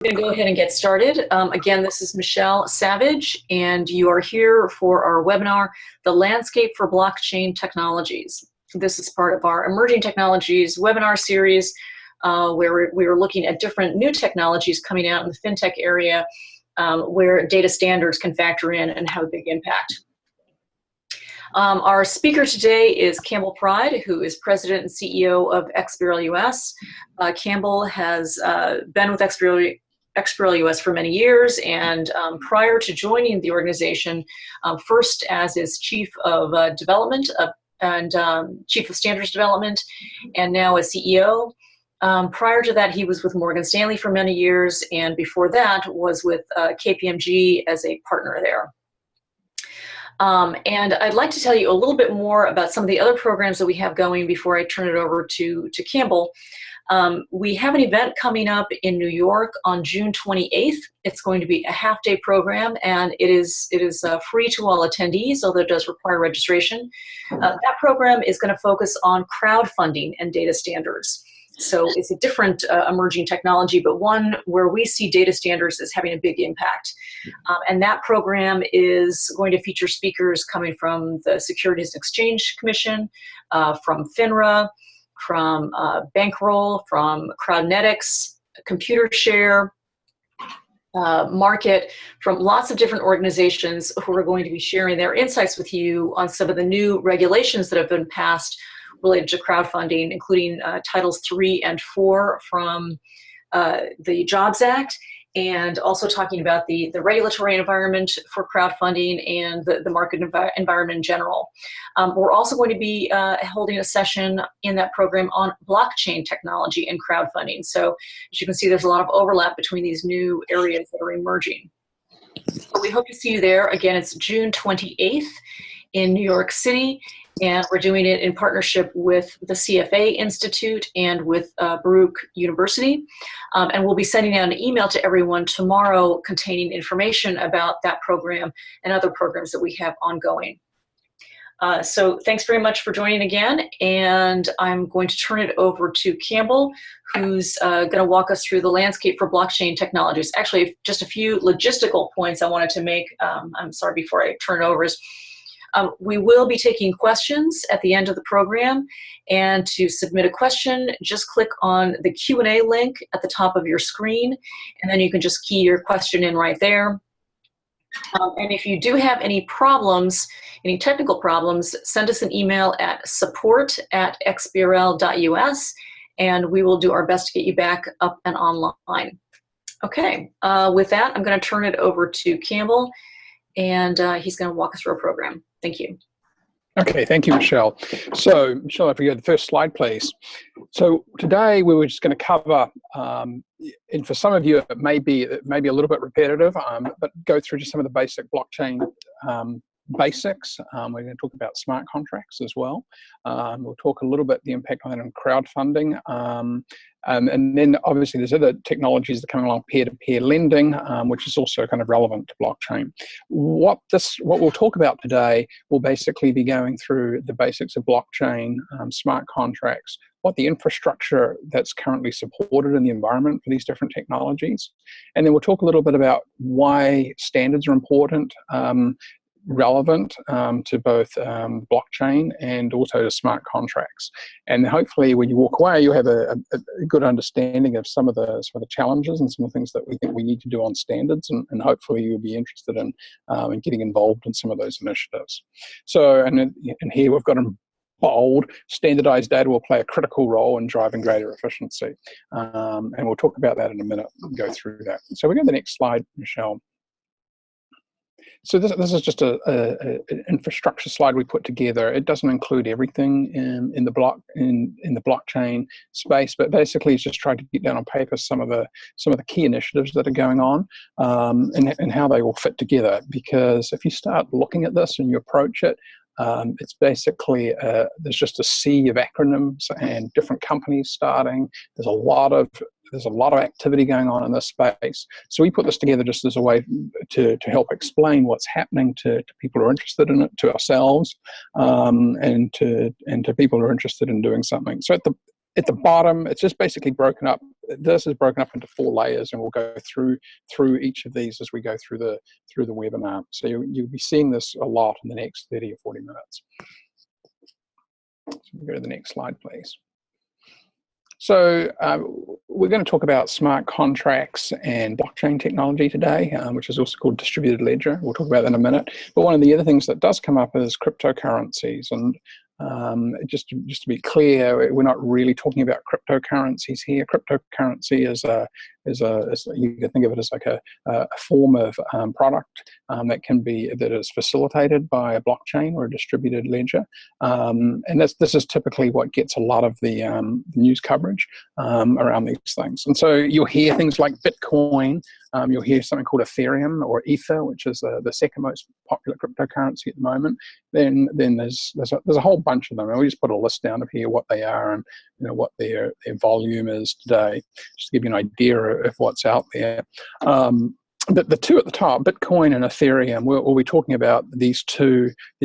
We're going to go ahead and get started. Again, this is Michelle Savage, and you are here for our webinar, The Landscape for Blockchain Technologies. This is part of our Emerging Technologies webinar series, where we are looking at different new technologies coming out in the fintech area, where data standards can factor in and have a big impact. Our speaker today is Campbell Pride, who is President and CEO of XBRL US. Campbell has been with XBRL US for many years, and prior to joining the organization, first as its Chief of Development and Chief of Standards Development, and now as CEO. Prior to that, he was with Morgan Stanley for many years, and before that was with KPMG as a partner there. And I'd like to tell you a little bit more about some of the other programs that we have going before I turn it over to Campbell. We have an event coming up in New York on June 28th. It's going to be a half-day program, and it is free to all attendees, although it does require registration. That program is going to focus on crowdfunding and data standards. So it's a different emerging technology, but one where we see data standards as having a big impact. And that program is going to feature speakers coming from the Securities and Exchange Commission, from FINRA, from Bankroll, from Crowdnetics, Computershare, Market, from lots of different organizations who are going to be sharing their insights with you on some of the new regulations that have been passed related to crowdfunding, including Titles 3 and 4 from the Jobs Act, and also talking about the regulatory environment for crowdfunding and the market environment in general. We're also going to be holding a session in that program on blockchain technology and crowdfunding. So as you can see, there's a lot of overlap between these new areas that are emerging. So we hope to see you there. Again, it's June 28th in New York City, and we're doing it in partnership with the CFA Institute and with Baruch University. And we'll be sending out an email to everyone tomorrow containing information about that program and other programs that we have ongoing. So thanks very much for joining again, and I'm going to turn it over to Campbell, who's going to walk us through the landscape for blockchain technologies. Actually, just a few logistical points I wanted to make, I'm sorry, before I turn it over. We will be taking questions at the end of the program, and to submit a question, just click on the Q&A link at the top of your screen, and then you can just key your question in right there. And if you do have any problems, any technical problems, send us an email at support@xbrl.us, and we will do our best to get you back up and online. Okay, with that, I'm going to turn it over to Campbell, and he's going to walk us through our program. Thank you. Okay, thank you, Michelle. So, Michelle, if we go to the first slide, please. So today we were just going to cover, and for some of you it may be a little bit repetitive, but go through just some of the basic blockchain basics. We're going to talk about smart contracts as well. We'll talk a little bit the impact on that on crowdfunding. And then obviously there's other technologies that come along, peer-to-peer lending, which is also kind of relevant to blockchain. What we'll talk about today will basically be going through the basics of blockchain, smart contracts, what the infrastructure that's currently supported in the environment for these different technologies. And then we'll talk a little bit about why standards are important, relevant to both blockchain and also to smart contracts. And hopefully when you walk away, you'll have a good understanding of some of the challenges and some of the things that we think we need to do on standards, and hopefully you'll be interested in getting involved in some of those initiatives. So, and here we've got in bold, standardized data will play a critical role in driving greater efficiency. And we'll talk about that in a minute and go through that. So we go to the next slide, Michelle. So this is just an infrastructure slide we put together. It doesn't include everything in the blockchain space, but basically it's just trying to get down on paper some of the key initiatives that are going on, and how they all fit together. Because if you start looking at this and you approach it, it's basically there's just a sea of acronyms and different companies starting. There's a lot of activity going on in this space. So we put this together just as a way to help explain what's happening to people who are interested in it, to ourselves, and to people who are interested in doing something. So At the bottom, it's just basically broken up. This is broken up into 4 layers, and we'll go through each of these as we go through the webinar. So you'll be seeing this a lot in the next 30 or 40 minutes. So we'll go to the next slide, please. So we're going to talk about smart contracts and blockchain technology today, which is also called distributed ledger. We'll talk about that in a minute. But one of the other things that does come up is cryptocurrencies. And just to be clear, we're not really talking about cryptocurrencies here. Cryptocurrency is you can think of it as like a form of product that is facilitated by a blockchain or a distributed ledger, and this is typically what gets a lot of the news coverage around these things. And so you'll hear things like Bitcoin. You'll hear something called Ethereum or Ether, which is the second most popular cryptocurrency at the moment. Then there's a whole bunch of them, and we just put a list down of here what they are and what their volume is today, just to give you an idea of what's out there. The two at the top, Bitcoin and Ethereum, we'll be talking about the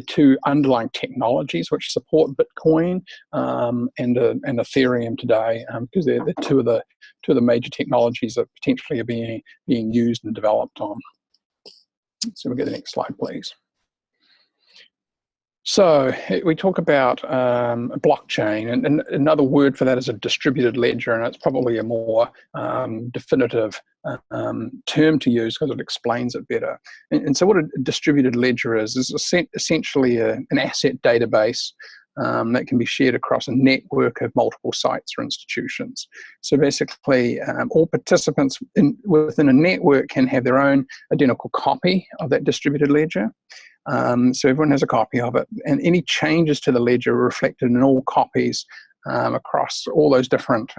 two underlying technologies which support Bitcoin and Ethereum today, because they're two of the major technologies that potentially are being used and developed on. So we'll get the next slide, please. So we talk about blockchain, and another word for that is a distributed ledger, and it's probably a more definitive term to use because it explains it better. And so what a distributed ledger is essentially an asset database that can be shared across a network of multiple sites or institutions. So basically, all participants within a network can have their own identical copy of that distributed ledger. So everyone has a copy of it, and any changes to the ledger are reflected in all copies across all those different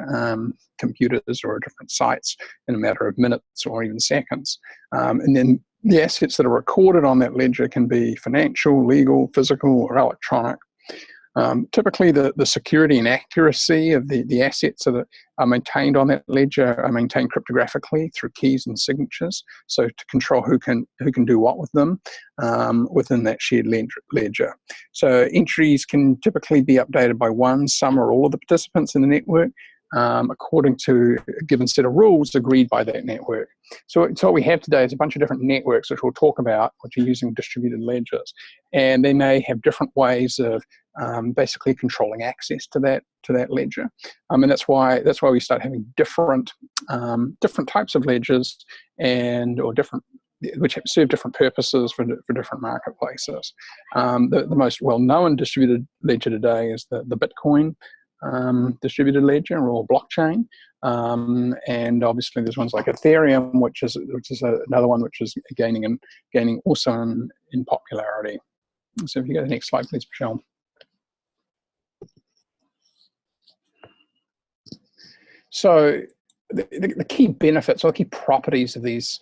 computers or different sites in a matter of minutes or even seconds. And then the assets that are recorded on that ledger can be financial, legal, physical, or electronic. Typically, the security and accuracy of the assets that are maintained on that ledger are maintained cryptographically through keys and signatures, so to control who can do what with them within that shared ledger. So entries can typically be updated by one, some, or all of the participants in the network, according to a given set of rules agreed by that network. So what we have today is a bunch of different networks which we'll talk about, which are using distributed ledgers, and they may have different ways of basically controlling access to that ledger, and that's why we start having different types of ledgers which serve different purposes for different marketplaces. The most well-known distributed ledger today is the Bitcoin distributed ledger or blockchain, and obviously there's ones like Ethereum, which is another one which is gaining also in popularity. So if you go to the next slide, please, Michelle. So the key benefits or the key properties of these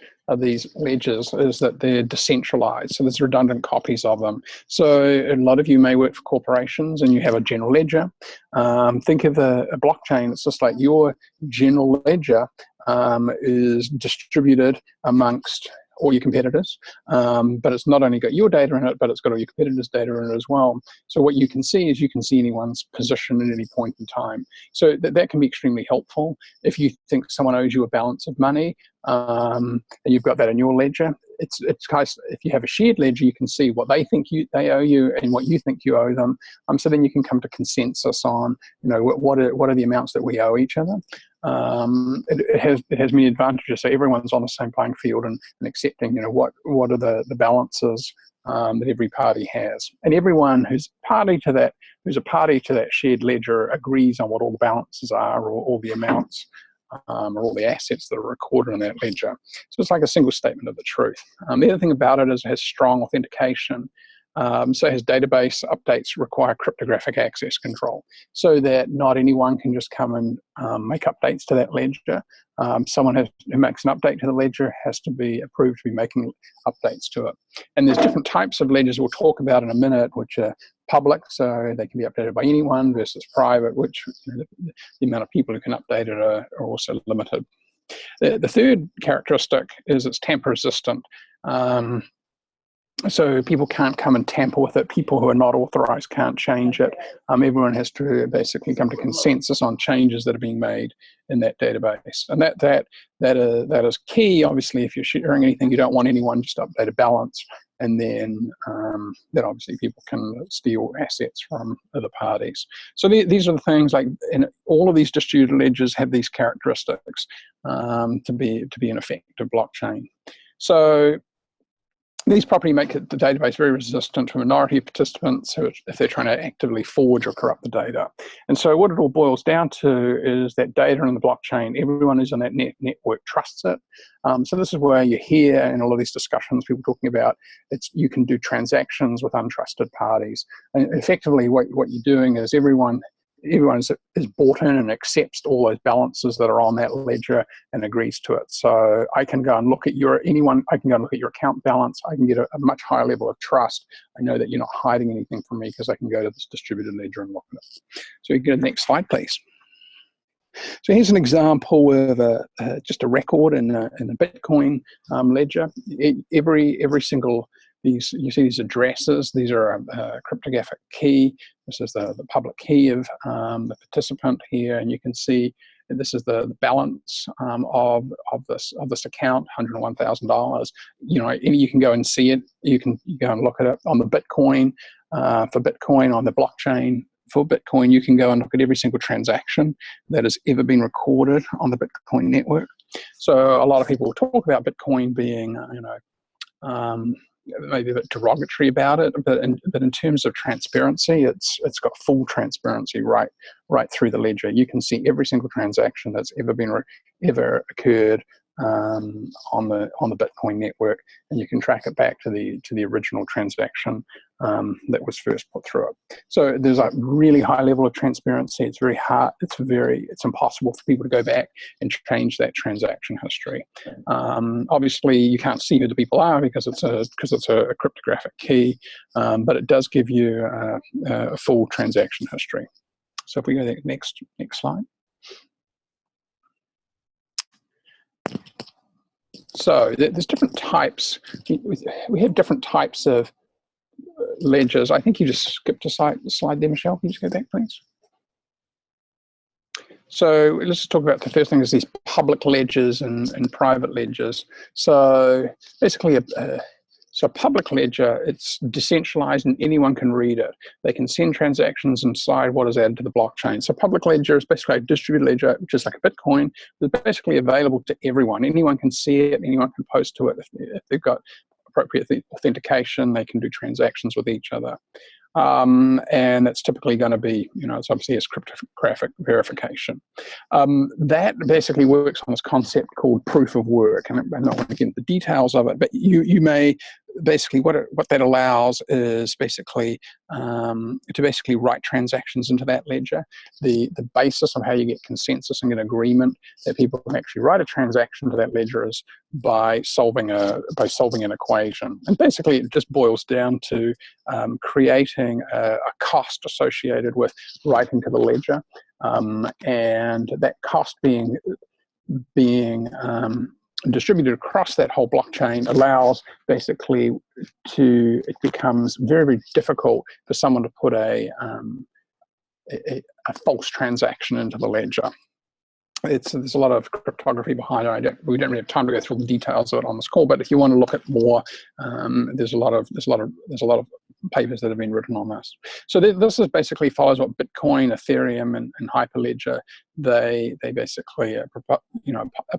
ledgers is that they're decentralized, so there's redundant copies of them. So a lot of you may work for corporations and you have a general ledger. Think of a blockchain. It's just like your general ledger is distributed amongst all your competitors, but it's not only got your data in it, but it's got all your competitors' data in it as well. So what you can see is you can see anyone's position at any point in time. So that can be extremely helpful. If you think someone owes you a balance of money, and you've got that in your ledger, it's if you have a shared ledger, you can see what they think they owe you and what you think you owe them. So then you can come to consensus on, what are the amounts that we owe each other. It has many advantages. So everyone's on the same playing field and accepting, what are the balances that every party has, and everyone who's a party to that shared ledger agrees on what all the balances are, or all the amounts, or all the assets that are recorded in that ledger. So it's like a single statement of the truth. The other thing about it is it has strong authentication. So his database updates require cryptographic access control, so that not anyone can just come and make updates to that ledger. Someone who makes an update to the ledger has to be approved to be making updates to it. And there's different types of ledgers we'll talk about in a minute, which are public, so they can be updated by anyone, versus private, which the amount of people who can update it are also limited. The third characteristic is it's tamper resistant. So people can't come and tamper with it. People who are not authorized can't change it. Everyone has to basically come to consensus on changes that are being made in that database. And that is key. Obviously, if you're sharing anything, you don't want anyone just to update a balance, and then obviously people can steal assets from other parties. So these are the things, like, in all of these distributed ledgers have these characteristics to be an effective blockchain. So these properties make the database very resistant to a minority of participants who, if they're trying to actively forge or corrupt the data. And so what it all boils down to is that data in the blockchain, everyone who's on that network trusts it. So this is where you hear in all of these discussions people talking about you can do transactions with untrusted parties. And effectively what you're doing is everyone is bought in and accepts all those balances that are on that ledger and agrees to it. So I can go and look at your account balance. I can get a much higher level of trust. I know that you're not hiding anything from me because I can go to this distributed ledger and look at it. So you can go to the next slide, please. So here's an example of just a record in a Bitcoin ledger. Every single you see these addresses. These are a cryptographic key. This is the public key of the participant here, and you can see this is the balance of this account, $101,000. You can go and see it. You can go and look at it on the Bitcoin for Bitcoin on the blockchain. For Bitcoin, you can go and look at every single transaction that has ever been recorded on the Bitcoin network. So a lot of people talk about Bitcoin being, maybe a bit derogatory about it, but in terms of transparency, it's got full transparency right through the ledger. You can see every single transaction that's ever occurred on the Bitcoin network, and you can track it back to the original transaction that was first put through it. So there's a really high level of transparency. It's very hard. It's impossible for people to go back and change that transaction history. Obviously, you can't see who the people are because it's a cryptographic key, but it does give you a full transaction history. So if we go to the next slide. So there's different types. We have different types of ledgers. I think you just skipped a slide there, Michelle. Can you just go back, please? So let's just talk about the first thing is these public ledgers and private ledgers. So basically So a public ledger, it's decentralized and anyone can read it. They can send transactions and decide what is added to the blockchain. So public ledger is basically a distributed ledger, which is like a Bitcoin. It's basically available to everyone. Anyone can see it, anyone can post to it. If they've got appropriate authentication, they can do transactions with each other. And it's typically going to be, it's obviously as cryptographic verification. That basically works on this concept called proof of work. And I'm not going to get into the details of it, but you may basically what that allows is basically to basically write transactions into that ledger. The basis of how you get consensus and get agreement that people can actually write a transaction to that ledger is by solving an equation. And basically it just boils down to creating a cost associated with writing to the ledger, and that cost being distributed across that whole blockchain allows basically it becomes very, very difficult for someone to put a false transaction into the ledger. There's a lot of cryptography behind it. We don't really have time to go through the details of it on this call, but if you want to look at more, there's a lot of papers that have been written on this. So this is basically follows what Bitcoin, Ethereum, and Hyperledger they basically are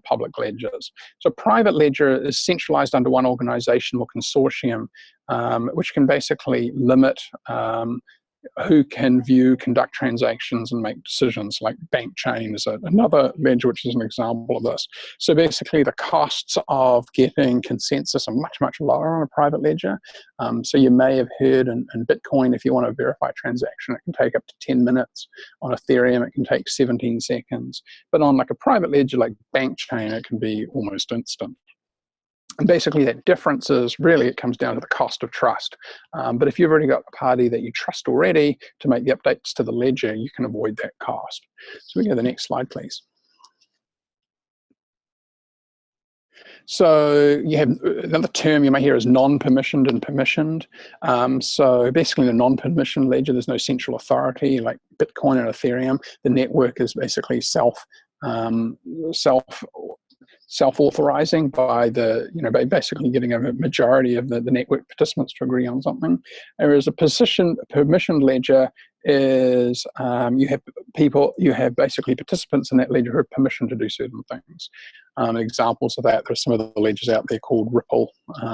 public ledgers. So private ledger is centralized under one organization or consortium, which can basically limit who can conduct transactions and make decisions. Like bank chain is another ledger, which is an example of this. So basically the costs of getting consensus are much, much lower on a private ledger. So you may have heard in Bitcoin, if you want to verify a transaction, it can take up to 10 minutes. On Ethereum, it can take 17 seconds. But on like a private ledger like bank chain, it can be almost instant. And basically that difference is really, it comes down to the cost of trust. But if you've already got a party that you trust already to make the updates to the ledger, you can avoid that cost. So we go to the next slide, please. So you have another term you may hear is non-permissioned and permissioned. So basically, in a non-permissioned ledger, there's no central authority like Bitcoin and Ethereum. The network is basically self-authorizing by by basically getting a majority of the network participants to agree on something. Whereas a permissioned ledger is you have basically participants in that ledger who have permission to do certain things. Examples of that, there's some of the ledgers out there called Ripple.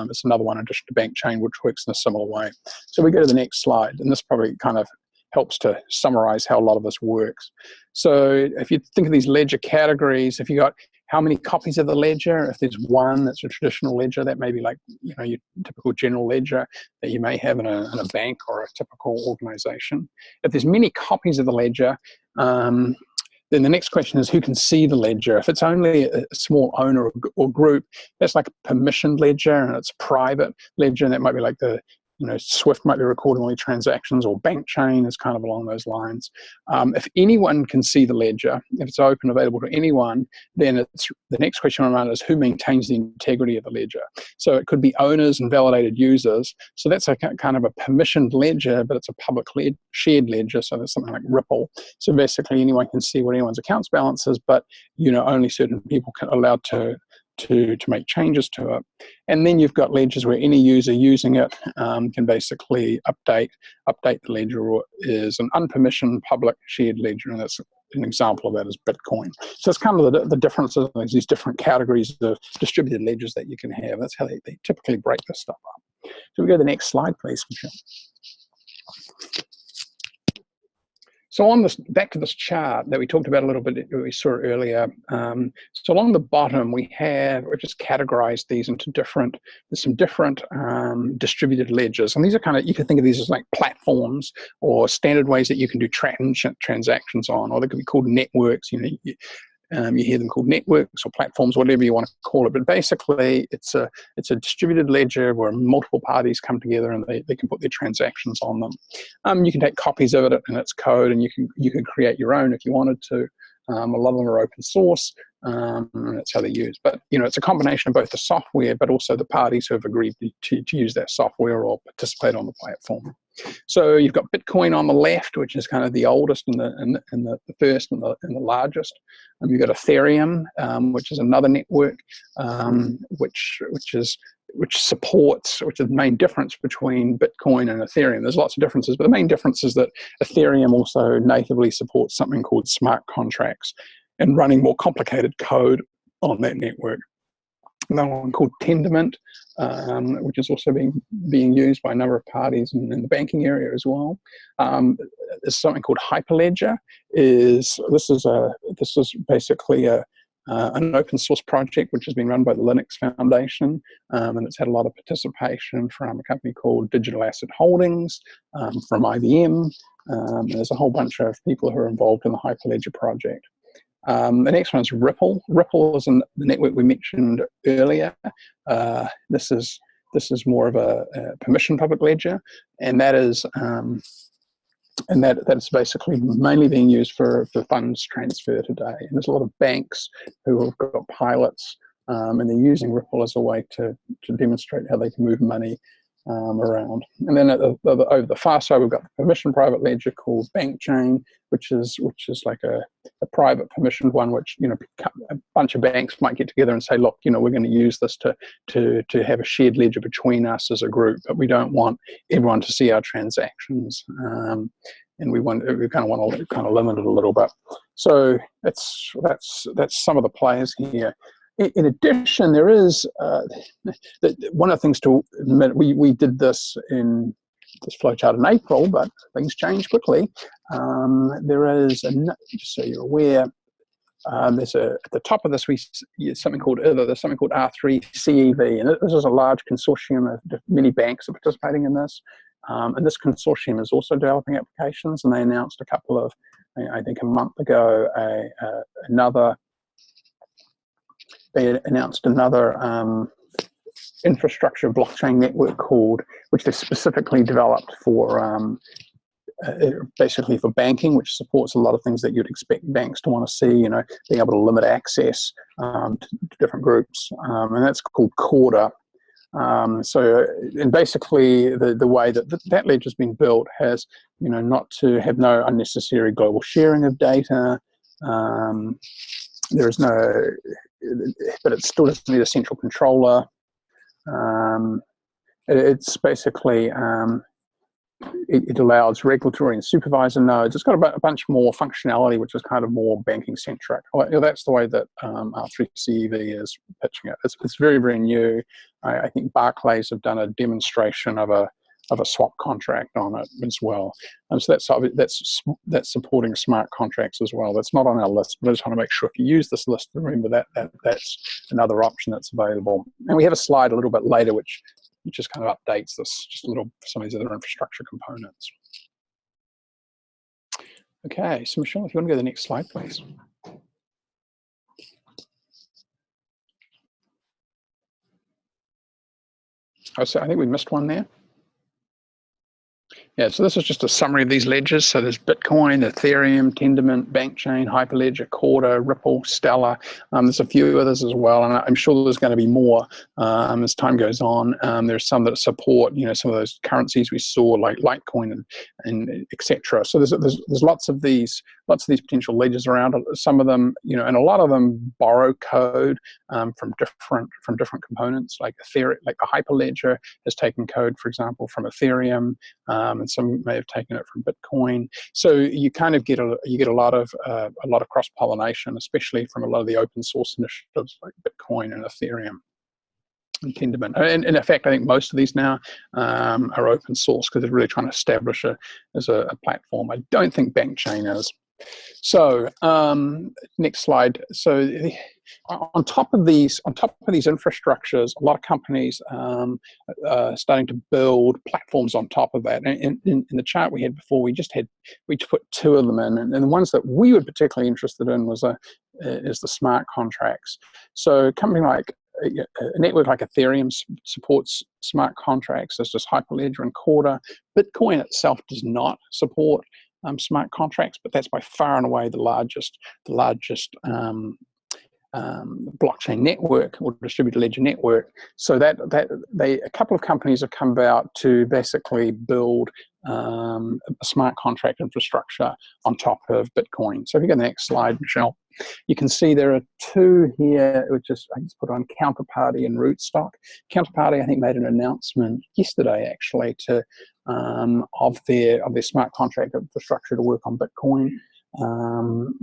It's another one in addition to bank chain, which works in a similar way. So we go to the next slide, and this probably kind of helps to summarize how a lot of this works. So if you think of these ledger categories, if you got how many copies of the ledger, if there's one that's a traditional ledger, that may be like your typical general ledger that you may have in a bank or a typical organization. If there's many copies of the ledger, then the next question is who can see the ledger. If it's only a small owner or group, that's like a permissioned ledger, and it's a private ledger, and that might be like Swift might be recording all the transactions, or bank chain is kind of along those lines. If anyone can see the ledger, if it's open, available to anyone, then the next question around is who maintains the integrity of the ledger. So it could be owners and validated users. So that's a kind of a permissioned ledger, but it's a public shared ledger. So there's something like Ripple. So basically anyone can see what anyone's accounts balance is, but only certain people are allowed to make changes to it. And then you've got ledgers where any user using it can basically update the ledger, or is an unpermissioned public shared ledger, and that's an example of that is Bitcoin. So it's kind of the differences, these different categories of distributed ledgers that you can have. That's how they typically break this stuff up. So we go to the next slide, please, Michelle. So back to this chart that we talked about a little bit, we saw earlier. So along the bottom, we just categorized these into some different distributed ledgers. And these are you can think of these as like platforms or standard ways that you can do transactions on, or they could be called networks. You hear them called networks or platforms, whatever you want to call it. But basically, it's a distributed ledger where multiple parties come together and they can put their transactions on them. You can take copies of it and its code, and you can create your own if you wanted to. A lot of them are open source, and that's how they're used. But it's a combination of both the software, but also the parties who have agreed to use that software or participate on the platform. So you've got Bitcoin on the left, which is kind of the oldest and the first and the largest. You've got Ethereum, which is another network, which is the main difference between Bitcoin and Ethereum. There's lots of differences, but the main difference is that Ethereum also natively supports something called smart contracts and running more complicated code on that network. Another one called Tendermint, which is also being used by a number of parties in the banking area as well. There's something called Hyperledger. This is basically an open source project which has been run by the Linux Foundation, and it's had a lot of participation from a company called Digital Asset Holdings, from IBM. There's a whole bunch of people who are involved in the Hyperledger project. The next one is Ripple. Ripple is the network we mentioned earlier. This is more of a permission public ledger, and that is basically mainly being used for funds transfer today. And there's a lot of banks who have got pilots, and they're using Ripple as a way to demonstrate how they can move money around. And then over the far side, we've got the permission private ledger called bank chain, which is like a private permissioned one, which a bunch of banks might get together and say, look, we're going to use this to have a shared ledger between us as a group, but we don't want everyone to see our transactions, and we kind of want to limit it a little bit. So that's some of the players here. In addition, there is one of the things to admit, we did this in this flowchart in April, but things change quickly. There is, just so you're aware, at the top of this, there's something called R3CEV, and this is a large consortium of many banks are participating in this. And this consortium is also developing applications, and they announced a couple of, I think a month ago, another infrastructure blockchain network which they specifically developed for basically for banking, which supports a lot of things that you'd expect banks to want to see, being able to limit access to different groups, and that's called Corda. And basically the way that that ledger has been built has, not to have no unnecessary global sharing of data. There is no, but it still doesn't need a central controller. It's basically, it allows regulatory and supervisor nodes. It's got a bunch more functionality, which is kind of more banking centric. That's the way that R3CEV is pitching it. It's very, very new. I think Barclays have done a demonstration of a swap contract on it as well. So that's supporting smart contracts as well. That's not on our list, but I just want to make sure if you use this list, remember that's another option that's available. And we have a slide a little bit later, which just kind of updates this just a little for some of these other infrastructure components. Okay, so Michelle, if you want to go to the next slide, please. Oh, so I think we missed one there. Yeah, so this is just a summary of these ledgers. So there's Bitcoin, Ethereum, Tendermint, Bankchain, Hyperledger, Corda, Ripple, Stellar. There's a few others as well, and I'm sure there's going to be more as time goes on. There's some that support, some of those currencies we saw, like Litecoin and etc. So there's lots of these potential ledgers around. Some of them, and a lot of them borrow code from different components, like Ethereum, like the Hyperledger has taken code, for example, from Ethereum. And some may have taken it from Bitcoin. So you kind of get a lot of cross pollination, especially from a lot of the open source initiatives like Bitcoin and Ethereum and Tendermint. And in fact, I think most of these now are open source because they're really trying to establish as a platform. I don't think Bankchain is. So next slide. So on top of these infrastructures, a lot of companies are starting to build platforms on top of that. And in the chart we had before, we put two of them in, and the ones that we were particularly interested in is the smart contracts. So a company like a network like Ethereum supports smart contracts. There's just Hyperledger and Corda. Bitcoin itself does not support smart contracts, but that's by far and away the largest blockchain network or distributed ledger network. So a couple of companies have come about to basically build a smart contract infrastructure on top of Bitcoin. So if you go to the next slide, Michelle, you can see there are two here, which is, I just put on Counterparty and Rootstock. Counterparty, I think, made an announcement yesterday, actually, of their smart contract infrastructure to work on Bitcoin.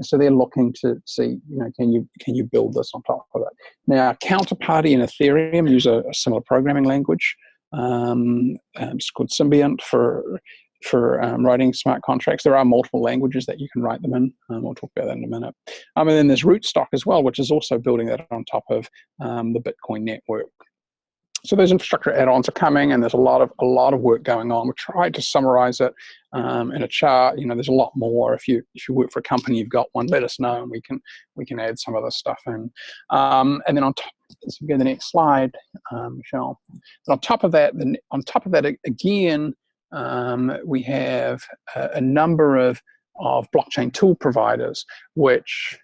So they're looking to see, can you build this on top of it? Now, Counterparty and Ethereum use a similar programming language. It's called Symbiont for writing smart contracts. There are multiple languages that you can write them in. We'll talk about that in a minute. And then there's Rootstock as well, which is also building that on top of the Bitcoin network. So those infrastructure add-ons are coming, and there's a lot of work going on. We tried to summarize it in a chart. There's a lot more. If you work for a company, you've got one, let us know, and we can add some of this stuff in. And then on top, let's go to the next slide, Michelle. And on top of that again, we have a number of blockchain tool providers, which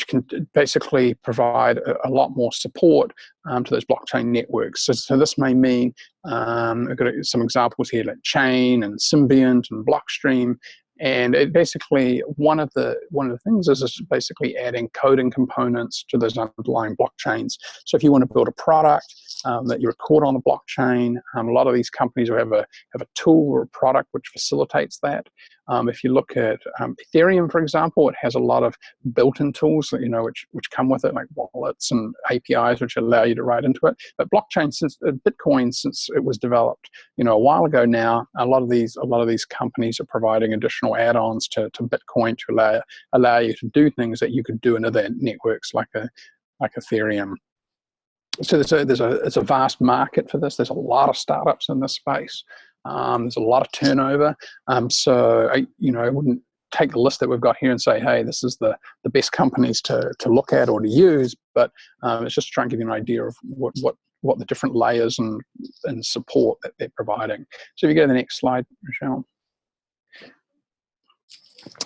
can basically provide a lot more support to those blockchain networks. So this may mean, I've got some examples here like Chain and Symbiont and Blockstream. And it basically, one of the things is basically adding coding components to those underlying blockchains. So if you want to build a product that you record on the blockchain, a lot of these companies will have a tool or a product which facilitates that. If you look at Ethereum, for example, it has a lot of built-in tools that, which come with it, like wallets and APIs which allow you to write into it. But blockchain, Bitcoin, since it was developed, a while ago now, a lot of these companies are providing additional add-ons to Bitcoin to allow you to do things that you could do in other networks like Ethereum. So there's a vast market for this. There's a lot of startups in this space. There's a lot of turnover. So I wouldn't take the list that we've got here and say, hey, this is the best companies to look at or to use. But it's just trying to give you an idea of what the different layers and support that they're providing. So if you go to the next slide, Michelle.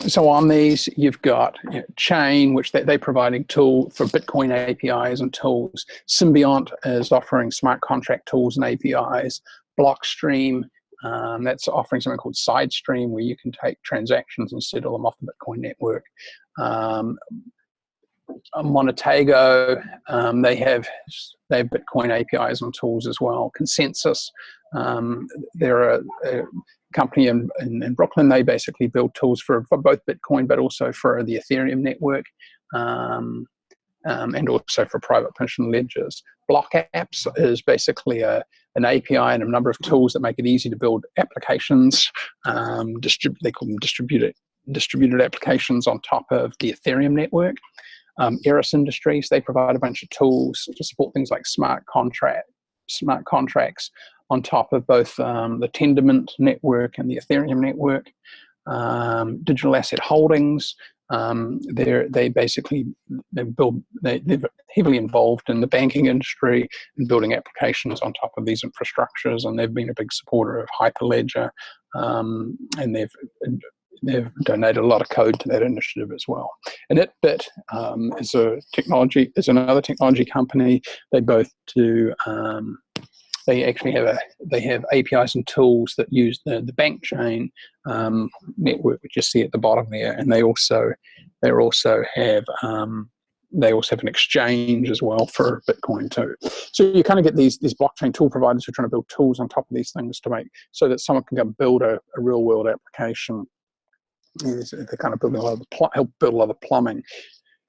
So on these, you've got Chain, which they're providing tool for Bitcoin APIs and tools. Symbiont is offering smart contract tools and APIs. Blockstream, that's offering something called SideStream, where you can take transactions and settle them off the Bitcoin network. Monetago, they have Bitcoin APIs and tools as well. Consensus, they're a company in Brooklyn. They basically build tools for both Bitcoin but also for the Ethereum network, and also for private permission ledgers. Block Apps is basically an API and a number of tools that make it easy to build applications. They call them distributed applications on top of the Ethereum network. Eris Industries, they provide a bunch of tools to support things like smart contracts on top of both the Tendermint network and the Ethereum network. Digital Asset Holdings, they're heavily involved in the banking industry and building applications on top of these infrastructures, and they've been a big supporter of Hyperledger, and they've donated a lot of code to that initiative as well. And ItBit is another technology company. They both do. They actually have APIs and tools that use the bank chain network, which you see at the bottom there, and they also have an exchange as well for Bitcoin too. So you kind of get these blockchain tool providers who are trying to build tools on top of these things to make so that someone can go build a real world application. They're kind of building help build a lot of plumbing.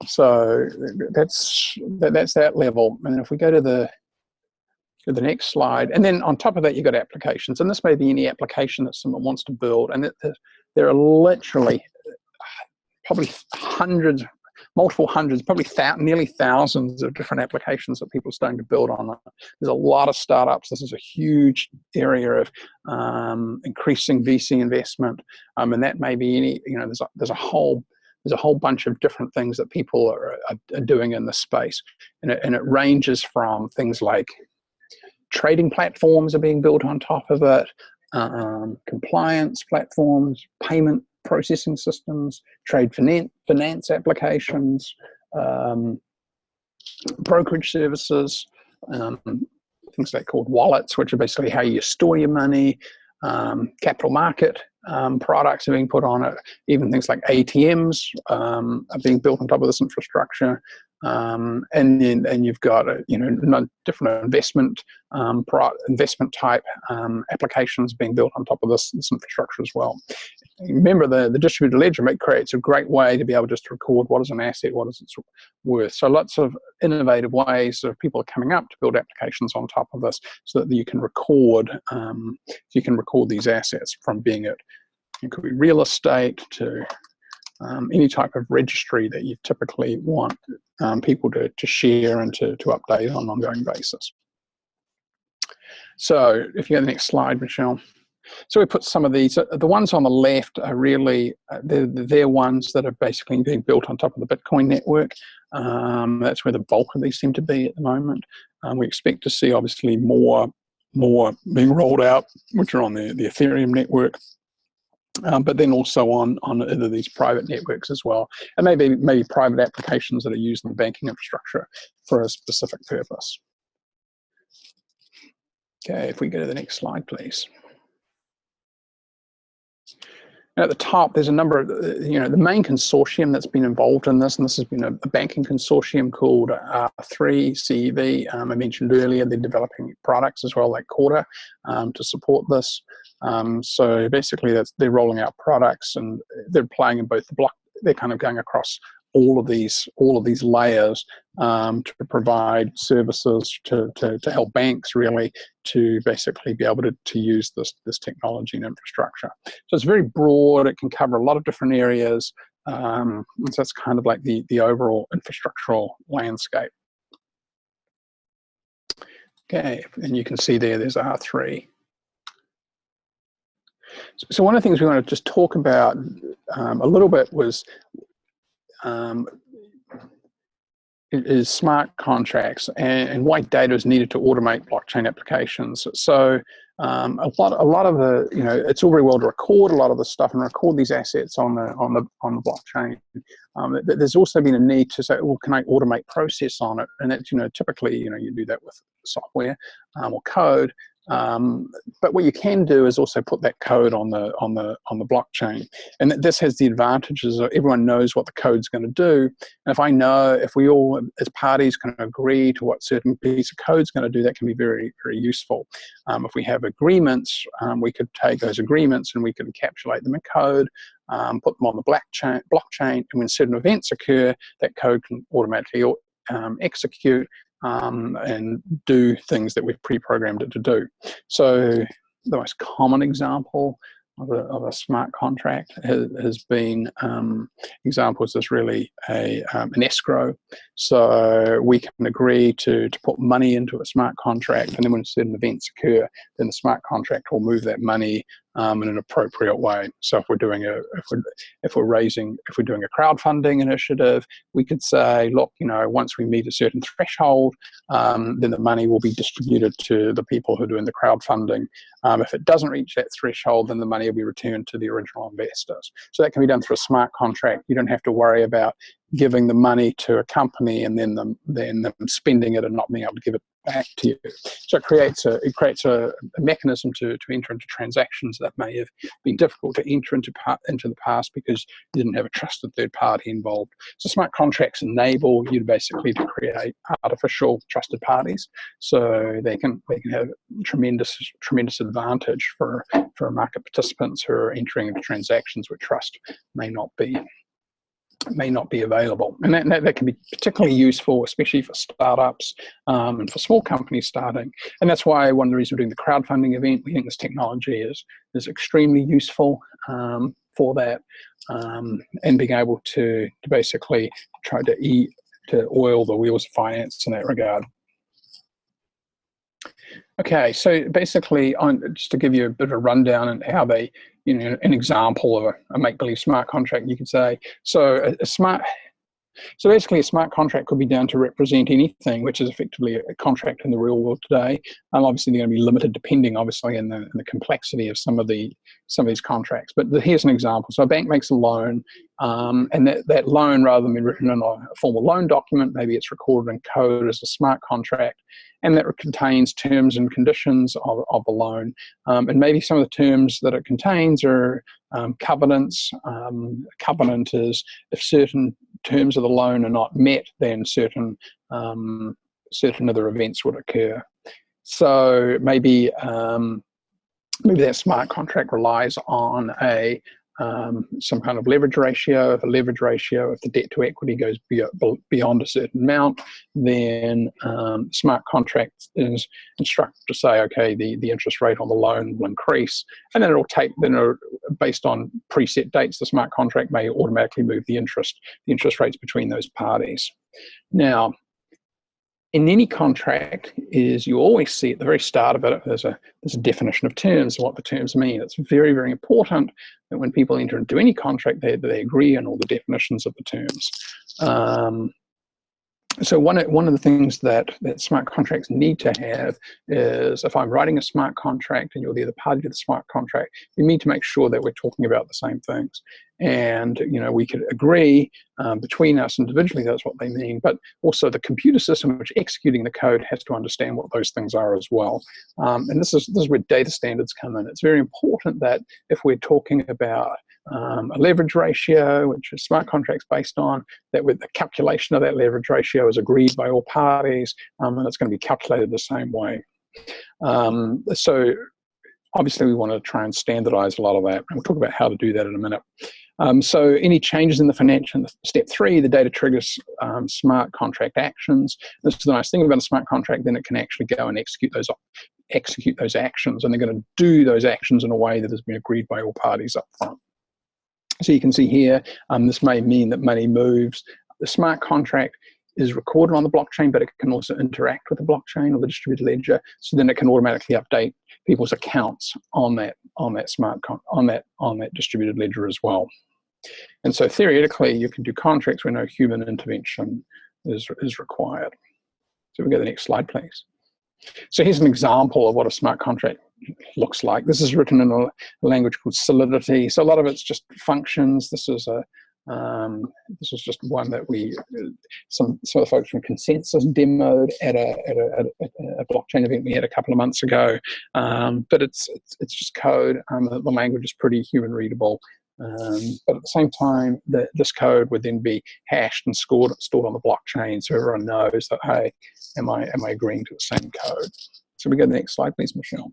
So that's that level. And if we go to the next slide, and then on top of that you've got applications, and this may be any application that someone wants to build, and there are literally probably multiple hundreds, probably nearly thousands of different applications that people are starting to build on. There's a lot of startups. This is a huge area of increasing VC investment, and that may be any. There's a whole bunch of different things that people are doing in this space, and it ranges from things like trading platforms are being built on top of it, compliance platforms, payment processing systems, trade finance applications, brokerage services, things they called wallets, which are basically how you store your money, capital market products are being put on it, even things like ATMs are being built on top of this infrastructure. And you've got different investment type applications being built on top of this infrastructure as well. Remember, the distributed ledger creates a great way to be able just to record what is an asset, what is its worth. So lots of innovative ways of people are coming up to build applications on top of this, so that you can record these assets from being it could be real estate to any type of registry that you typically want people to share and to update on an ongoing basis. So if you go to the next slide, Michelle. So we put some of these, the ones on the left are really, they're ones that are basically being built on top of the Bitcoin network. That's where the bulk of these seem to be at the moment. We expect to see obviously more being rolled out, which are on the Ethereum network. But then also on either these private networks as well, and maybe private applications that are used in the banking infrastructure for a specific purpose. Okay, if we go to the next slide, please. And at the top, there's a number of, the main consortium that's been involved in this, and this has been a banking consortium called R3 CEV. I mentioned earlier, they're developing products as well, like Quarter, to support this. So basically, they're rolling out products, and they're playing in both the block. They're kind of going across all of these layers to provide services to help banks really to basically be able to use this technology and infrastructure. So it's very broad. It can cover a lot of different areas. So it's kind of like the overall infrastructural landscape. Okay, and you can see there's R3. So one of the things we want to just talk about a little bit was is smart contracts and why data is needed to automate blockchain applications. So a lot of the, it's all very well to record a lot of the stuff and record these assets on the blockchain. But there's also been a need to say, well, can I automate process on it? And that's, typically, you do that with software or code. But what you can do is also put that code on the blockchain, and this has the advantages of everyone knows what the code's going to do. And if we all as parties can agree to what certain piece of code's going to do, that can be very, very useful. If we have agreements, we could take those agreements and we could encapsulate them in code, put them on the blockchain, and when certain events occur, that code can automatically execute and do things that we've pre-programmed it to do. So the most common example of a smart contract has been examples is really an escrow. So we can agree to put money into a smart contract, and then when certain events occur, then the smart contract will move that money in an appropriate way. So if we're doing if we're doing a crowdfunding initiative, we could say, look, once we meet a certain threshold, then the money will be distributed to the people who are doing the crowdfunding. If it doesn't reach that threshold, then the money will be returned to the original investors. So that can be done through a smart contract. You don't have to worry about giving the money to a company and then them spending it and not being able to give it back to you. So it creates a mechanism to enter into transactions that may have been difficult to enter into the past because you didn't have a trusted third party involved. So smart contracts enable you basically to create artificial trusted parties, so they can have tremendous advantage for market participants who are entering into transactions where trust may not be available. And that can be particularly useful, especially for startups and for small companies starting. And that's why one of the reasons we're doing the crowdfunding event, we think this technology is extremely useful for that, and being able to basically try to oil the wheels of finance in that regard. Okay, so basically, just to give you a bit of a rundown on how they, an example of a make-believe smart contract, you could say. So basically a smart contract could be done to represent anything, which is effectively a contract in the real world today. Obviously, they're going to be limited depending, obviously, in the complexity of some of these contracts. But here's an example. So a bank makes a loan, and that loan, rather than be written in a formal loan document, maybe it's recorded in code as a smart contract, and that contains terms and conditions of the loan. And maybe some of the terms that it contains are covenants. Covenant is if certain terms of the loan are not met, then certain other events would occur. So maybe that smart contract relies on some kind of leverage ratio. If the debt to equity goes beyond a certain amount, then smart contract is instructed to say, okay, the interest rate on the loan will increase, and then based on preset dates, the smart contract may automatically move the interest rates between those parties. Now, in any contract, you always see at the very start of it, there's a definition of terms and what the terms mean. It's very, very important that when people enter into any contract, they agree on all the definitions of the terms. So one of the things that smart contracts need to have is, if I'm writing a smart contract and you're the other party to the smart contract, we need to make sure that we're talking about the same things. And we could agree between us individually that's what they mean, but also the computer system which executing the code has to understand what those things are as well. And this is where data standards come in. It's very important that if we're talking about a leverage ratio, which is smart contracts based on, that with the calculation of that leverage ratio is agreed by all parties, and it's going to be calculated the same way. So obviously we want to try and standardize a lot of that, and we'll talk about how to do that in a minute. So any changes in the financial, step 3, the data triggers smart contract actions. This is the nice thing about a smart contract, then it can actually go and execute those actions, and they're going to do those actions in a way that has been agreed by all parties up front. So you can see here, this may mean that money moves. The smart contract is recorded on the blockchain, but it can also interact with the blockchain or the distributed ledger. So then it can automatically update people's accounts on that distributed ledger as well. And so theoretically, you can do contracts where no human intervention is required. So we go to the next slide, please. So here's an example of what a smart contract looks like. This is written in a language called Solidity. So a lot of it's just functions. This is just one that some of the folks from Consensus demoed at a blockchain event we had a couple of months ago. But it's just code. The language is pretty human readable. But at the same time, this code would then be hashed and stored on the blockchain, so everyone knows that, hey, am I agreeing to the same code? So we go to the next slide, please, Michelle.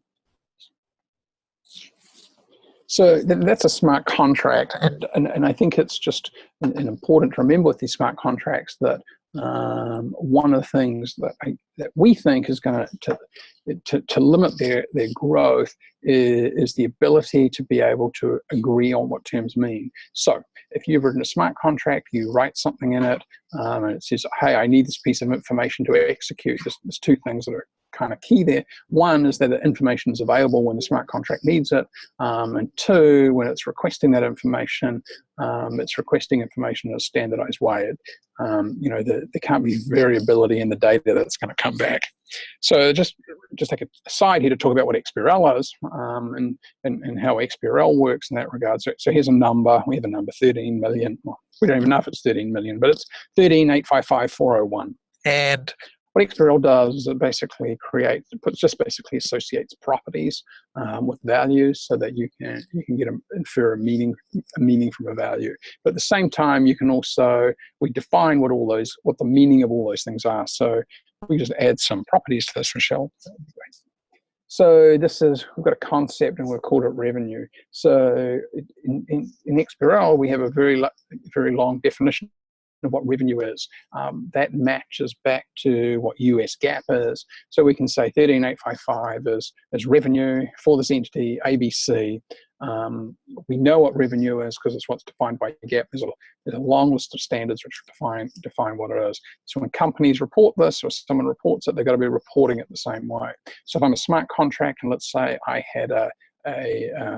So that's a smart contract, and I think it's just important to remember with these smart contracts that one of the things that we think is going to limit their growth is the ability to be able to agree on what terms mean. So if you've written a smart contract, you write something in it, and it says, hey, I need this piece of information to execute. There's two things that are kind of key there. One is that the information is available when the smart contract needs it, and two, when it's requesting that information, it's requesting information in a standardized way. There can't be variability in the data that's going to come back. So just take a side here to talk about what XBRL is, and how XBRL works in that regard. So here's a number. We have a number 13 million. Well, we don't even know if it's 13 million, but it's 13,855,401. And what XBRL does is it basically basically associates properties with values so that you can infer a meaning from a value. But at the same time, we define what the meaning of all those things are. So we just add some properties to this, Michelle. So we've got a concept and we've called it revenue. So in XBRL, we have a very long definition of what revenue is. That matches back to what US GAAP is. So we can say 13,855 is revenue for this entity, ABC. We know what revenue is because it's what's defined by GAAP. There's a long list of standards which define what it is. So when companies report this or someone reports it, they've got to be reporting it the same way. So if I'm a smart contract and let's say I had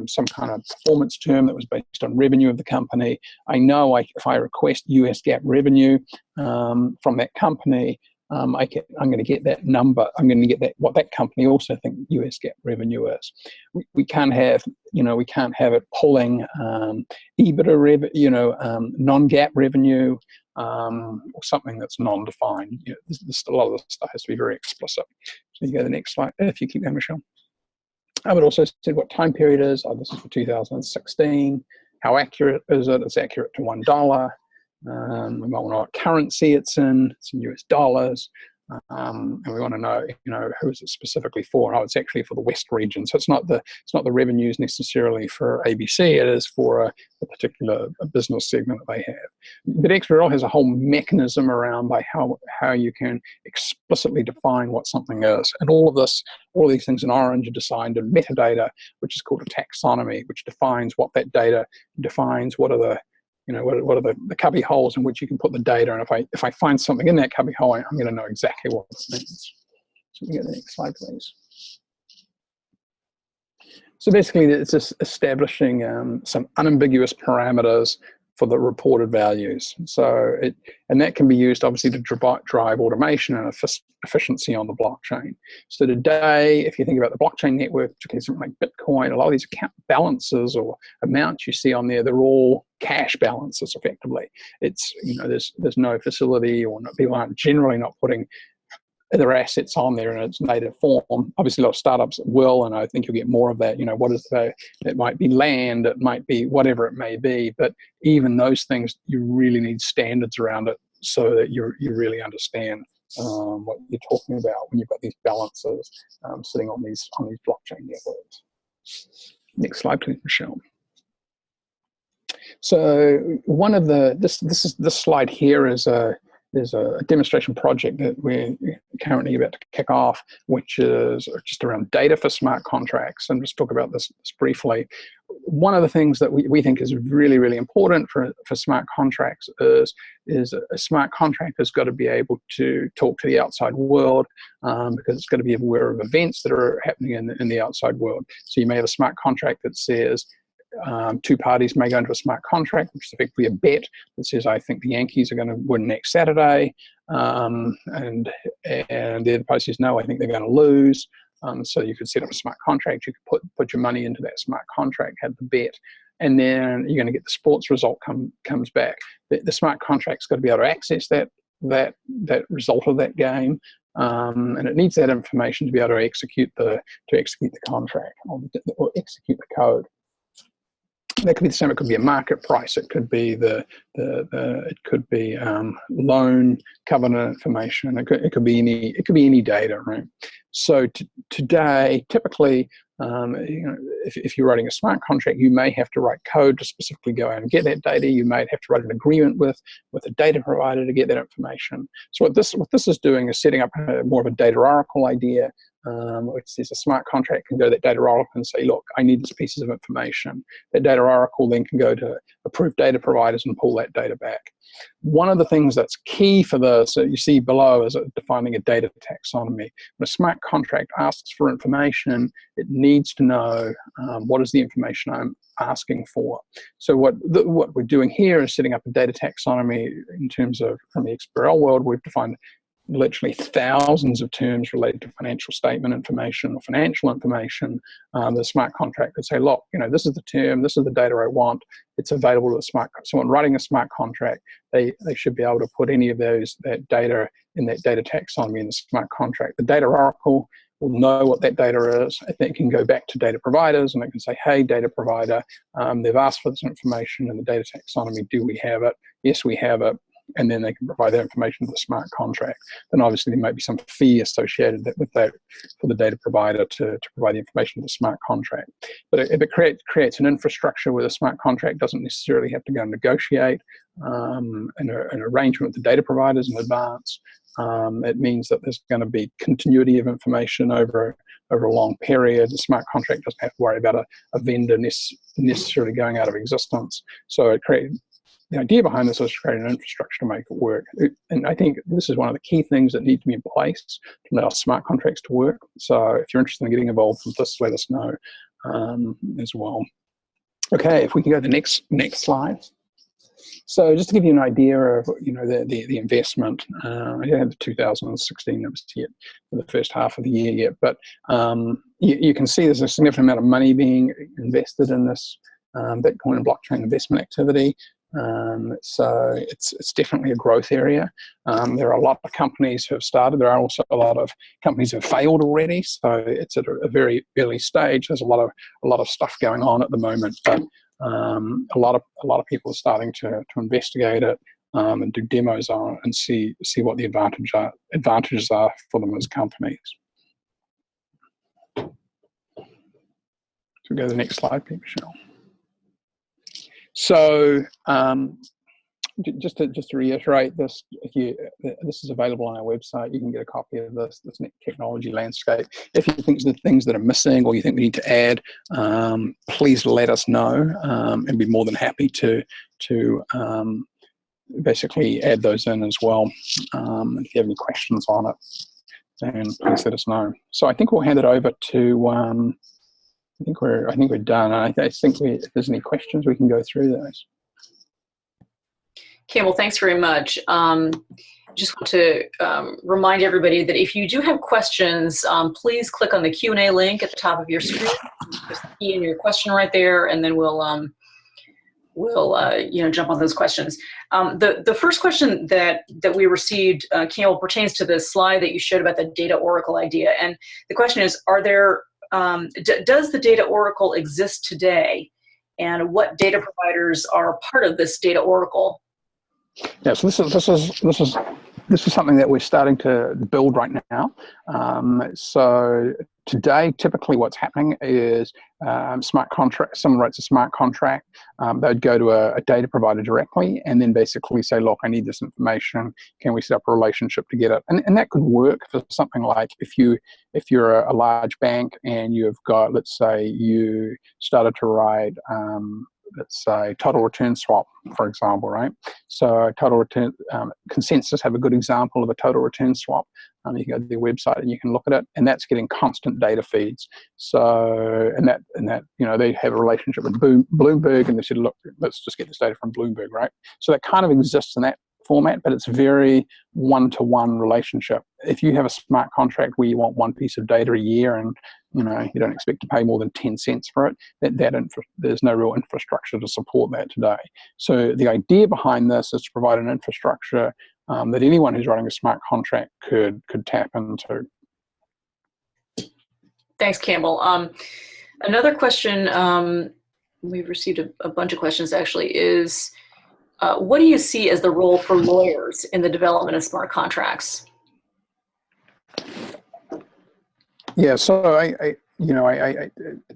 some kind of performance term that was based on revenue of the company, I know if I request US GAAP revenue from that company, I'm going to get that number. I'm going to get what that company also think US GAAP revenue is. We can't have it pulling EBITDA non-GAAP revenue or something that's non-defined. A lot of this stuff has to be very explicit. So you go to the next slide if you keep going, Michelle. I would also say what time period is. Oh, this is for 2016. How accurate is it? It's accurate to $1. We might want to know what currency it's in. It's in US dollars. And we want to know, who is it specifically for? Oh, it's actually for the West region. So it's not the revenues necessarily for ABC. It is for a particular business segment that they have. But XBRL has a whole mechanism around by how you can explicitly define what something is. And all these things in orange are defined in metadata, which is called a taxonomy, which defines what that data defines. What are the cubby holes in which you can put the data, and if I find something in that cubby hole, I'm going to know exactly what it means. So we can go to the next slide, please. So basically, it's just establishing some unambiguous parameters for the reported values. So and that can be used obviously to drive automation and efficiency on the blockchain. So today, if you think about the blockchain network, particularly something like Bitcoin, a lot of these account balances or amounts you see on there, they're all cash balances effectively. It's, there's no facility, or people aren't generally not putting their assets on there in its native form. Obviously, a lot of startups will, and I think you'll get more of that. What is it might be land, it might be whatever it may be, but even those things, you really need standards around it so that you really understand what you're talking about when you've got these balances sitting on these blockchain networks. Next slide, please, Michelle. So one of this slide here is a demonstration project that we're currently about to kick off, which is just around data for smart contracts. And just talk about this briefly. One of the things that we think is really, really important for smart contracts is a smart contract has got to be able to talk to the outside world because it's got to be aware of events that are happening in the outside world. So you may have a smart contract that says, two parties may go into a smart contract, which is effectively a bet that says, I think the Yankees are going to win next Saturday, and the other party says, no, I think they're going to lose. So you could set up a smart contract. You could put your money into that smart contract, have the bet, and then you're going to get the sports result comes back. The smart contract's got to be able to access that result of that game, and it needs that information to be able to execute the contract or execute the code. That could be the same. It could be a market price. It could be loan covenant information. It could be any data, right? So today, typically, if you're writing a smart contract, you may have to write code to specifically go out and get that data. You may have to write an agreement with a data provider to get that information. So what this is doing is setting up more of a data oracle idea, which says a smart contract can go to that data oracle and say, look, I need these pieces of information. That data oracle then can go to approved data providers and pull that data back. One of the things that's key for this, you see below, is defining a data taxonomy. When a smart contract asks for information, it needs to know what is the information I'm asking for. So what we're doing here is setting up a data taxonomy in terms of, from the XBRL world, we've defined literally thousands of terms related to financial statement information or financial information. The smart contract could say, look, this is the term, this is the data I want. It's available to someone writing a smart contract. They should be able to put any of that data in that data taxonomy in the smart contract. The data oracle will know what that data is. It can go back to data providers and it can say, hey, data provider, they've asked for this information in the data taxonomy. Do we have it? Yes, we have it. And then they can provide that information to the smart contract. Then obviously there might be some fee associated with that for the data provider to provide the information to the smart contract. But if it creates an infrastructure where the smart contract doesn't necessarily have to go and negotiate an arrangement with the data providers in advance, it means that there's going to be continuity of information over a long period. The smart contract doesn't have to worry about a vendor necessarily going out of existence. So the idea behind this is to create an infrastructure to make it work. And I think this is one of the key things that need to be in place to allow smart contracts to work. So if you're interested in getting involved with this, let us know as well. Okay, if we can go to the next slide. So just to give you an idea of the investment, I don't have the 2016 numbers yet for the first half of the year yet, but you can see there's a significant amount of money being invested in this Bitcoin and blockchain investment activity. So it's definitely a growth area. There are a lot of companies who have started. There are also a lot of companies who have failed already. So it's at a very early stage. There's a lot of stuff going on at the moment, but a lot of people are starting to investigate it and do demos on it and see what the advantages are for them as companies. So we go to the next slide, please, Michelle. So just to reiterate this, this is available on our website. You can get a copy of this technology landscape. If you think there's things that are missing or you think we need to add, please let us know, and be more than happy to basically add those in as well. If you have any questions on it, then please let us know. So I think we'll hand it over to. I think we're done. I think if there's any questions, we can go through those. Campbell, thanks very much. Just want to remind everybody that if you do have questions, please click on the Q&A link at the top of your screen. Just key in your question right there, and then we'll jump on those questions. The first question that we received, Campbell, pertains to the slide that you showed about the data oracle idea, and the question is: does the data oracle exist today, and what data providers are part of this data oracle? Yeah, so this is something that we're starting to build right now. So today, typically what's happening is smart contract. Someone writes a smart contract. They'd go to a data provider directly and then basically say, look, I need this information. Can we set up a relationship to get it? And that could work for something like if you're a large bank and you've got, let's say you started to write it's a total return swap, for example, right? So total return, Consensus have a good example of a total return swap. You can go to their website and you can look at it, and that's getting constant data feeds. So, and that, they have a relationship with Bloomberg, and they said, look, let's just get this data from Bloomberg, right? So that kind of exists in that format, but it's very one-to-one relationship. If you have a smart contract where you want one piece of data a year and you don't expect to pay more than 10 cents for it, there's no real infrastructure to support that today. So the idea behind this is to provide an infrastructure that anyone who's running a smart contract could tap into. Thanks, Campbell. Another question, we've received a bunch of questions actually, is what do you see as the role for lawyers in the development of smart contracts? Yeah, so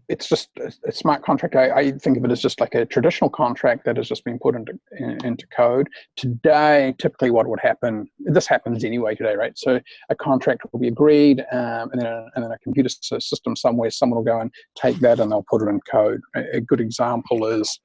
it's just a smart contract. I think of it as just like a traditional contract that has just been put into code. Today, typically what would happen, this happens anyway today, right? So a contract will be agreed, and then a computer system somewhere, someone will go and take that and they'll put it in code. A good example is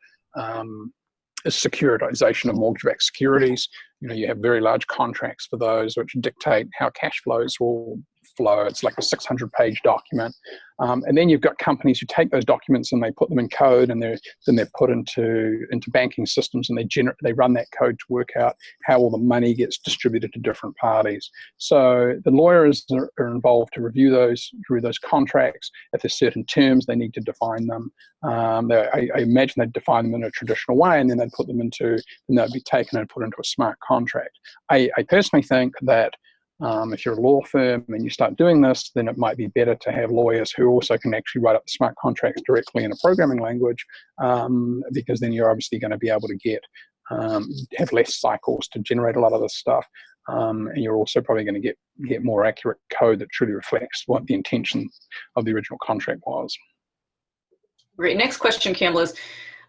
securitization of mortgage-backed securities. You have very large contracts for those which dictate how cash flows will flow. It's like a 600-page document. And then you've got companies who take those documents and they put them in code, and then they're put into banking systems, and they run that code to work out how all the money gets distributed to different parties. So the lawyers are involved to review those contracts. If there's certain terms, they need to define them. I imagine they'd define them in a traditional way, and then they'd put them and they'd be taken and put into a smart contract. I personally think that if you're a law firm and you start doing this, then it might be better to have lawyers who also can actually write up the smart contracts directly in a programming language, because then you're obviously going to be able to have less cycles to generate a lot of this stuff, and you're also probably going to get more accurate code that truly reflects what the intention of the original contract was. Great. Next question, Campbell, is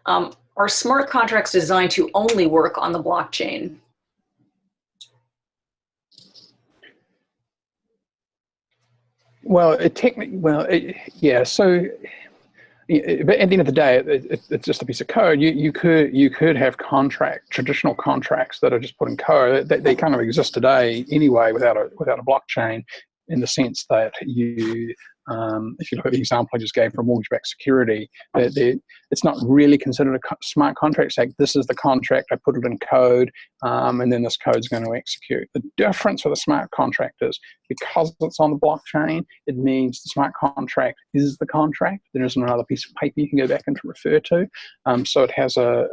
are smart contracts designed to only work on the blockchain? Well, yeah. So, but at the end of the day, it's just a piece of code. You could have traditional contracts that are just put in code. They kind of exist today anyway without a blockchain, in the sense that if you look at the example I just gave for a mortgage-backed security, it's not really considered a smart contract. It's like, this is the contract, I put it in code, and then this code's going to execute. The difference with a smart contract is, because it's on the blockchain, it means the smart contract is the contract. There isn't another piece of paper you can go back and to refer to. So it has a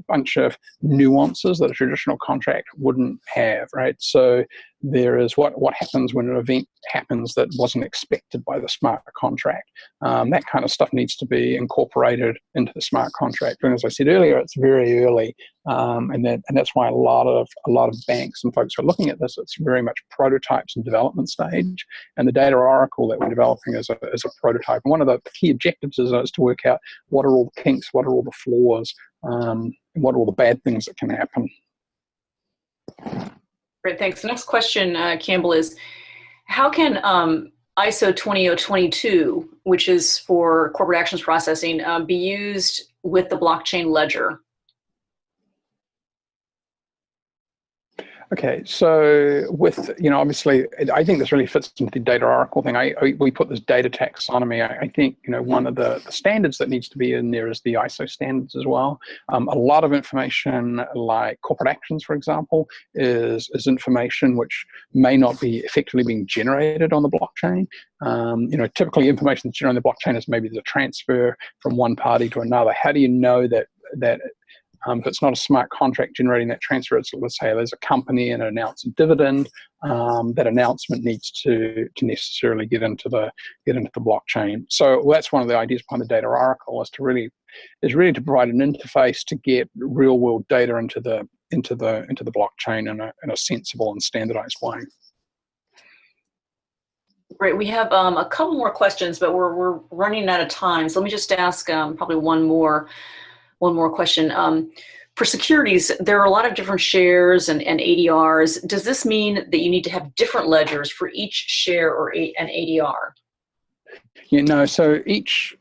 bunch of nuances that a traditional contract wouldn't have, right? So there is what happens when an event happens that wasn't expected by the smart contract. That kind of stuff needs to be incorporated into the smart contract. And as I said earlier, it's very early, and that's why a lot of banks and folks are looking at this. It's very much prototypes and development stage, and the data oracle that we're developing is a prototype. And one of the key objectives is to work out what are all the kinks, what are all the flaws, and what are all the bad things that can happen. Great, thanks. The next question, Campbell, is how can ISO 20022, which is for corporate actions processing, be used with the blockchain ledger? Okay, so with, obviously, I think this really fits into the data oracle thing. We put this data taxonomy. I think, one of the standards that needs to be in there is the ISO standards as well. A lot of information like corporate actions, for example, is information which may not be effectively being generated on the blockchain. Typically information that's generated on the blockchain is maybe the transfer from one party to another. How do you know that if it's not a smart contract generating that transfer, let's say there's a company and it announces a dividend, that announcement needs to necessarily get into the blockchain. So that's one of the ideas behind the data oracle, is really to provide an interface to get real world data into the blockchain in a sensible and standardized way. Great. We have a couple more questions, but we're running out of time. So let me just ask probably one more question. For securities, there are a lot of different shares and ADRs. Does this mean that you need to have different ledgers for each share or an ADR? You know, so each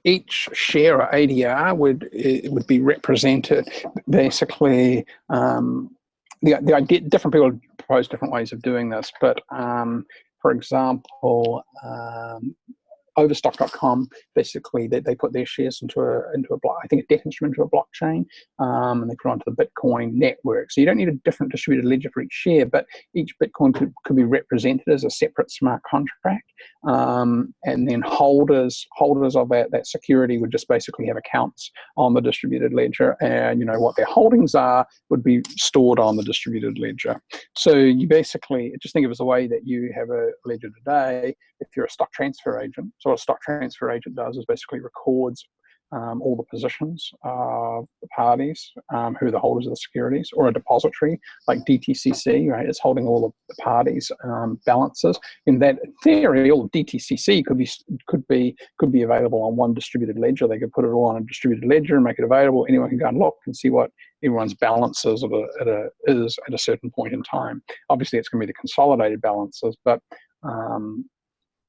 share or ADR would be represented basically. The idea, different people propose different ways of doing this, but for example, Overstock.com, basically they put their shares into a block, I think a debt instrument, into a blockchain, and they put it onto the Bitcoin network. So you don't need a different distributed ledger for each share, but each Bitcoin could be represented as a separate smart contract, and then holders of that security would just basically have accounts on the distributed ledger, and you know what their holdings are would be stored on the distributed ledger. So you basically just think of it as a way that you have a ledger today if you're a stock transfer agent. So what a stock transfer agent does is basically records all the positions of the parties who are the holders of the securities, or a depository like DTCC, right? It's holding all of the parties' balances. In that theory, all of DTCC could be available on one distributed ledger. They could put it all on a distributed ledger and make it available. Anyone can go and look and see what everyone's balances is at a certain point in time. Obviously, it's going to be the consolidated balances, but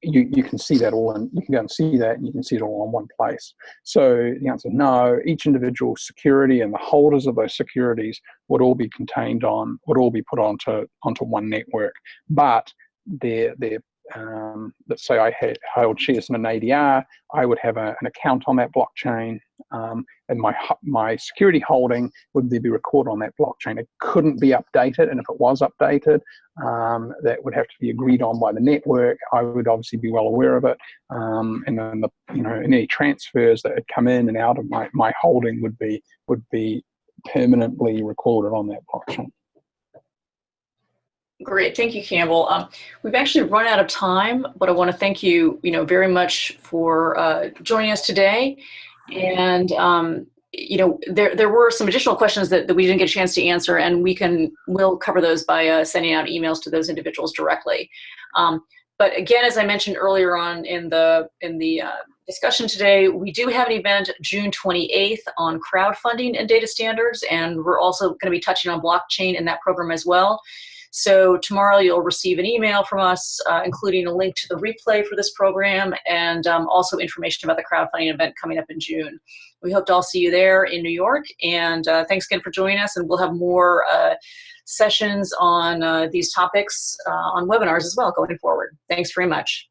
you can see that all, and you can go and see that, and you can see it all in one place. So the answer is no. Each individual security and the holders of those securities would all be put onto one network. But let's say I held shares in an ADR, I would have an account on that blockchain, and my security holding would be recorded on that blockchain. It couldn't be updated, and if it was updated, that would have to be agreed on by the network. I would obviously be well aware of it, and then any transfers that had come in and out of my holding would be permanently recorded on that blockchain. Great, thank you, Campbell. We've actually run out of time, but I want to thank you, very much for joining us today. And there were some additional questions that we didn't get a chance to answer, and we'll cover those by sending out emails to those individuals directly. But again, as I mentioned earlier on in the discussion today, we do have an event June 28th on crowdfunding and data standards, and we're also going to be touching on blockchain in that program as well. So tomorrow you'll receive an email from us, including a link to the replay for this program, and also information about the crowdfunding event coming up in June. We hope to all see you there in New York, and thanks again for joining us, and we'll have more sessions on these topics on webinars as well going forward. Thanks very much.